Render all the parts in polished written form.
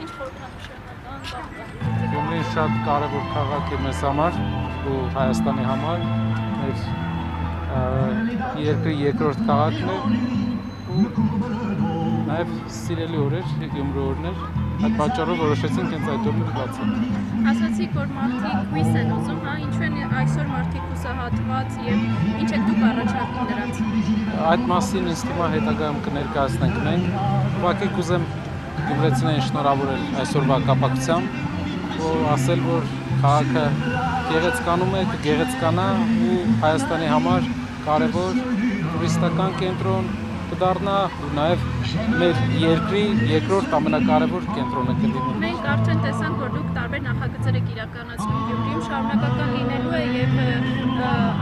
ինչ խորհրդանշական Գյումրին շատ կարևոր քաղաք է մեզ համար ու Հայաստանի համար, մեր երկրի երկրորդ քաղաքն է ու նաև սիրելի օրեր, Գյումրու օրներ, այդ պատճառով որոշեցինք հենց այդ օրը բացել։ Ասացիք, որ մարդիկ հույս են ուզում, հա, ինչու են այսօր մարդիկ հուսահատված եւ ինչ եք դուք առաջարկում նրանց։ Այդ մասին ինձ թվում է հետագայում կներկայացնենք մենք։ Ուղղակի կուզեմ գյումրեցիներին շնորհավորել այսօրվա կապակցությամբ, որ ասել, որ քաղաքը գեղեցկանում է, կգեղեցկանա ու Հայաստանի համար կարևոր տուրիստական կենտրոն կդառնա ու նաև մեր երկրի երկրորդ ամենակարևոր կենտրոնը կլինի։ Մենք արդեն տեսանք, որ դուք տարբեր նախագծեր եք իրականացնում Գյումրիում, շարունակական լինելու է եւ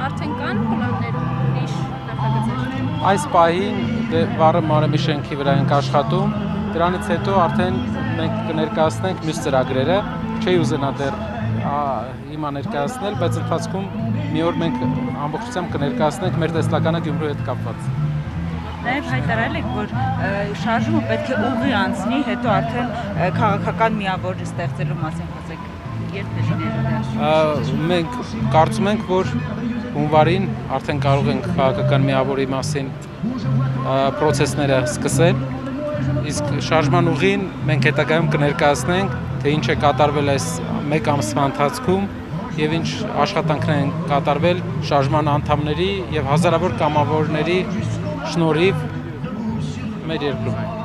արդեն կան պլաններ ուրիշ նախագծեր։ Այս պահին վառը Մարեմի շենքի վրա ենք աշխատում, դրանից հետո արդեն մենք կներկայացնենք մյուս ծրագրերը, չի ուզենա դեռ հիմա ներկայացնել, բայց ընթացքում մի օր մենք ամբողջությամբ կներկայացնենք մեր տեսլականը Գյումրու հետ կապված։ Նաև հայտարարել եք, որ շարժումը պետք է ուղի անցնի, հետո արդեն քաղաքական միավոր ստեղծելու մասին խոսեք, երբ է լինելու դա։ Մենք կարծում ենք, որ հունվարին արդեն կարող ենք քաղաքական միավորի մասին պրոցեսները սկսել, իսկ շարժման ուղին մենք հետագայում կներկայացնենք, թե ինչ է կատարվել այս մեկ ամսվա ընթացքում եւ ինչ աշխատանքներ են կատարվել շարժման անդամների եւ հազարավոր կամավորների շնորհիվ մեր երկրում։